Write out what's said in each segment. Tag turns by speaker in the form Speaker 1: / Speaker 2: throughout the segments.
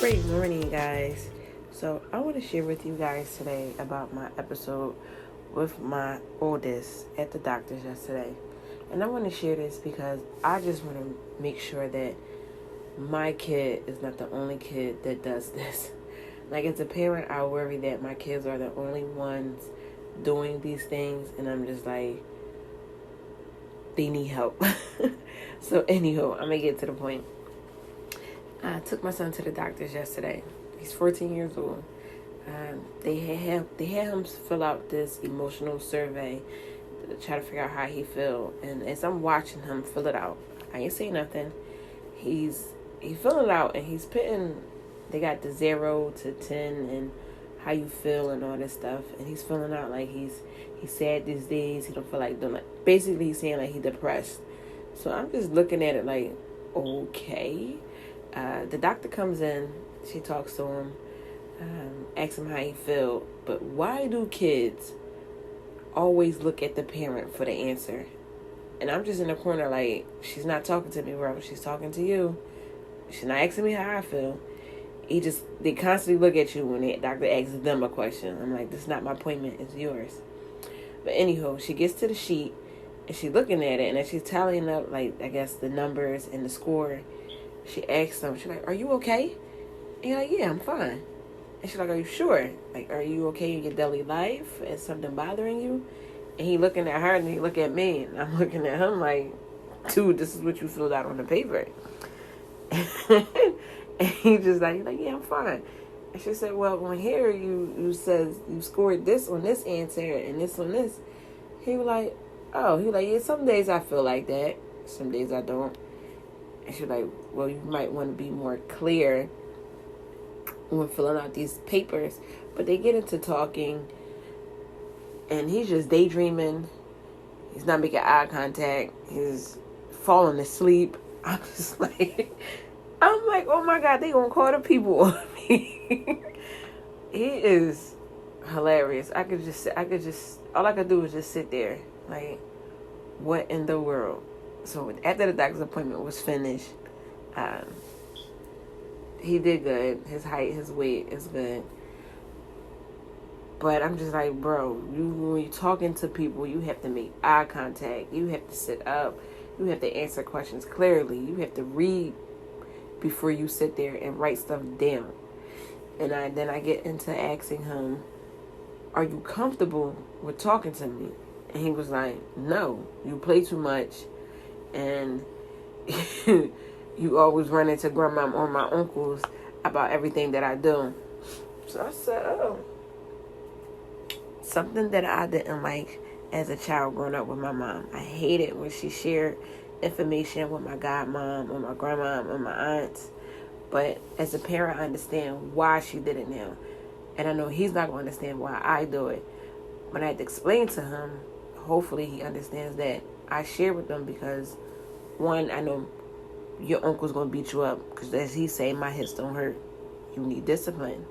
Speaker 1: Great morning, guys. So, I want to share with you guys today about my episode with my oldest at the doctor's yesterday. And I want to share this because I just want to make sure that my kid is not the only kid that does this. Like, as a parent, I worry that my kids are the only ones doing these things, and I'm just like, they need help. So, anywho, I'm going to get to the point. I took my son to the doctor's yesterday. He's 14 years old. They had him fill out this emotional survey to try to figure out how he feel. And as I'm watching him fill it out, I ain't saying nothing. He's filling it out, and he's putting. They got the 0 to 10 and how you feel and all this stuff. And he's filling out like he's sad these days. He don't feel like doing it. Basically, he's saying like he's depressed. So I'm just looking at it like, okay. The doctor comes in, she talks to him, asks him how he feel. But why do kids always look at the parent for the answer? And I'm just in the corner like, she's not talking to me, bro. She's talking to you. She's not asking me how I feel. They constantly look at you when the doctor asks them a question. I'm like, this is not my appointment, it's yours. But anyhow, she gets to the sheet, and she's looking at it, and as she's tallying up, like, I guess, the numbers and the score, she asks him, she's like, are you okay? And he's like, yeah, I'm fine. And she's like, are you sure? Like, are you okay in your daily life? Is something bothering you? And he looking at her, and he look at me, and I'm looking at him like, dude, this is what you filled out on the paper. And he's like, yeah, I'm fine. And she said, well, when here you says you scored this on this answer and this on this. He was like, oh, he was like, yeah, some days I feel like that. Some days I don't. And she's like, well, you might want to be more clear when filling out these papers. But they get into talking, and he's just daydreaming. He's not making eye contact. He's falling asleep. I'm like, oh my God, they gonna call the people on me. He is hilarious. All I could do is just sit there. Like, what in the world? So after the doctor's appointment was finished, he did good. His height, his weight is good. But I'm just like, bro, when you're talking to people, you have to make eye contact. You have to sit up. You have to answer questions clearly. You have to read before you sit there and write stuff down. And then I get into asking him, are you comfortable with talking to me? And he was like, no, you play too much. And you always run into grandma or my uncles about everything that I do. So I said, oh. Something that I didn't like as a child growing up with my mom. I hated when she shared information with my godmom or my grandma or my aunts. But as a parent, I understand why she did it now. And I know he's not going to understand why I do it. But I had to explain to him, hopefully he understands that I share with them because, one, I know your uncle's going to beat you up because, as he say, my hips don't hurt. You need discipline.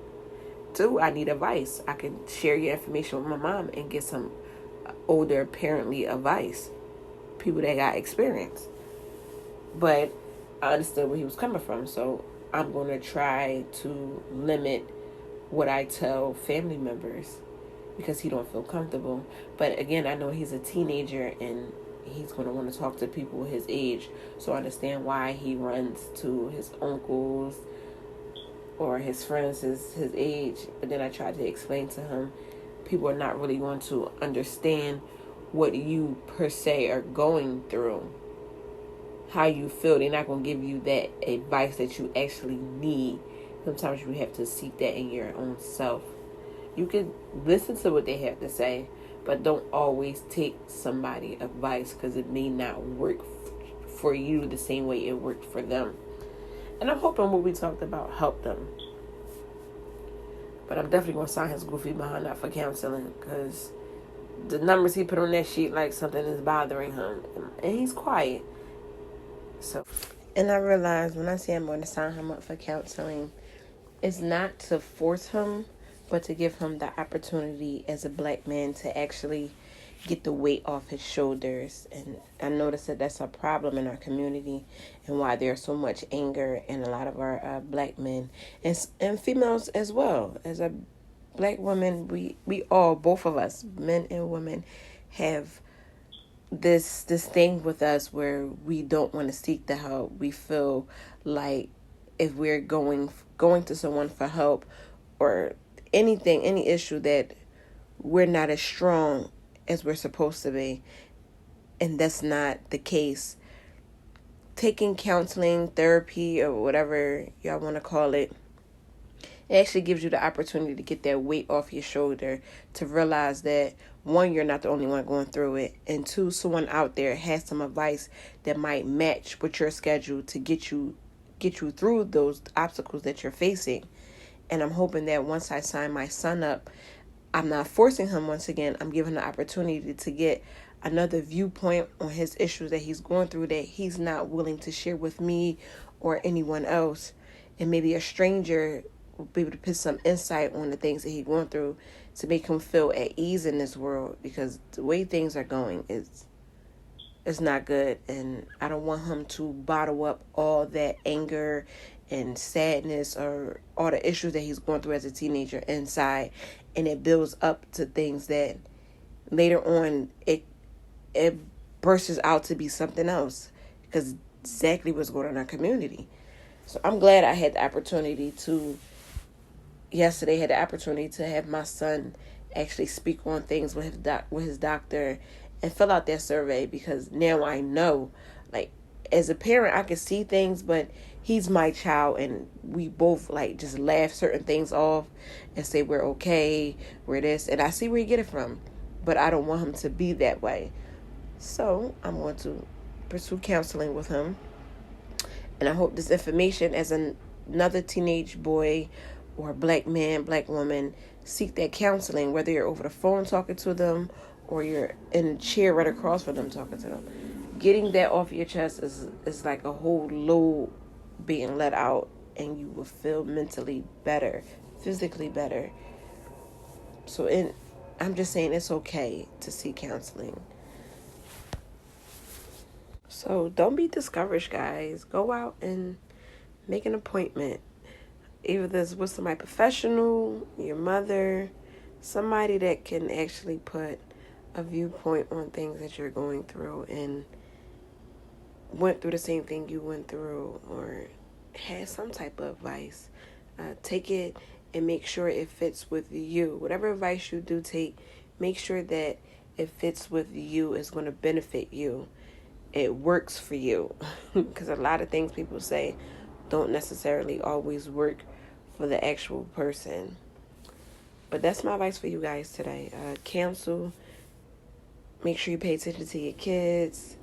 Speaker 1: Two, I need advice. I can share your information with my mom and get some older parently advice. People that got experience. But I understood where he was coming from. So I'm going to try to limit what I tell family members because he don't feel comfortable. But again, I know he's a teenager and he's going to want to talk to people his age. So I understand why he runs to his uncles or his friends his age. But then I tried to explain to him, people are not really going to understand what you per se are going through, how you feel. They're not going to give you that advice that you actually need. Sometimes you have to seek that in your own self. You can listen to what they have to say, but don't always take somebody's advice because it may not work for you the same way it worked for them. And I'm hoping what we talked about helped them. But I'm definitely going to sign his goofy behind out for counseling because the numbers he put on that sheet like something is bothering him. And he's quiet. And I realized when I say I'm going to sign him up for counseling, it's not to force him, but to give him the opportunity as a black man to actually get the weight off his shoulders. And I noticed that that's a problem in our community, and why there's so much anger in a lot of our black men and females as well. As a black woman, we all, both of us, men and women, have this thing with us where we don't want to seek the help. We feel like if we're going to someone for help or anything, any issue, that we're not as strong as we're supposed to be. And that's not the case. Taking counseling, therapy, or whatever y'all want to call it, it actually gives you the opportunity to get that weight off your shoulder, to realize that, one, you're not the only one going through it, and two, someone out there has some advice that might match with your schedule to get you through those obstacles that you're facing. And I'm hoping that once I sign my son up, I'm not forcing him once again. I'm giving the opportunity to get another viewpoint on his issues that he's going through that he's not willing to share with me or anyone else. And maybe a stranger will be able to put some insight on the things that he's going through to make him feel at ease in this world, because the way things are going is not good. And I don't want him to bottle up all that anger and sadness or all the issues that he's going through as a teenager inside, and it builds up to things that later on it bursts out to be something else, because exactly what's going on in our community. So I'm glad I had the opportunity to have my son actually speak on things with his doctor and fill out that survey, because now I know, like, as a parent, I can see things, but he's my child, and we both like just laugh certain things off and say we're okay, we're this, and I see where you get it from, but I don't want him to be that way. So I'm going to pursue counseling with him, and I hope this information, as another teenage boy or black man, black woman, seek that counseling, whether you're over the phone talking to them or you're in a chair right across from them talking to them. Getting that off your chest is like a whole load being let out, and you will feel mentally better, physically better. So I'm just saying it's okay to seek counseling. So don't be discouraged, guys. Go out and make an appointment. Either this with somebody professional, your mother, somebody that can actually put a viewpoint on things that you're going through and went through the same thing you went through, or has some type of advice. Take it and make sure it fits with you. Whatever advice you do take, make sure that it fits with you, is going to benefit you. It works for you. Because a lot of things people say don't necessarily always work for the actual person. But that's my advice for you guys today. Cancel. Make sure you pay attention to your kids.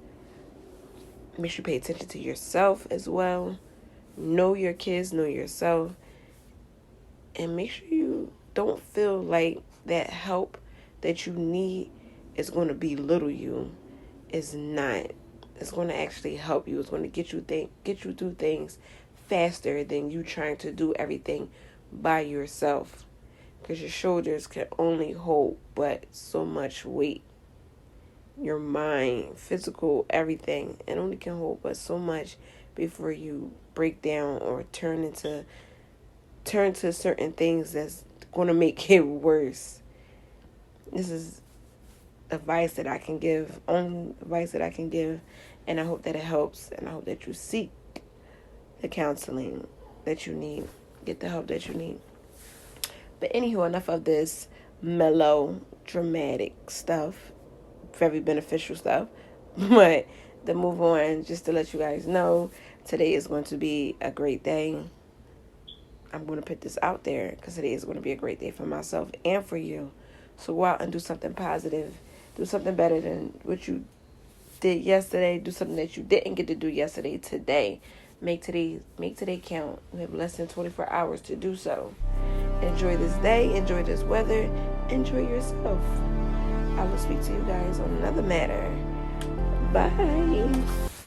Speaker 1: Make sure you pay attention to yourself as well. Know your kids, know yourself. And make sure you don't feel like that help that you need is going to belittle you. It's not. It's going to actually help you. It's going to get you through things faster than you trying to do everything by yourself. Because your shoulders can only hold but so much weight. Your mind, physical, everything, it only can hold but so much before you break down or turn to certain things that's going to make it worse. This is advice that I can give, only advice that I can give, and I hope that it helps, and I hope that you seek the counseling that you need, get the help that you need. But anywho, enough of this mellow, dramatic stuff, very beneficial stuff. But to move on, just to let you guys know, today is going to be a great day. I'm going to put this out there because today is going to be a great day for myself and for you. So go out and do something positive. Do something better than what you did yesterday. Do something that you didn't get to do yesterday today. Make today count. We have less than 24 hours to do so. Enjoy this day. Enjoy this weather. Enjoy yourself. I will speak to you guys on another matter. Bye.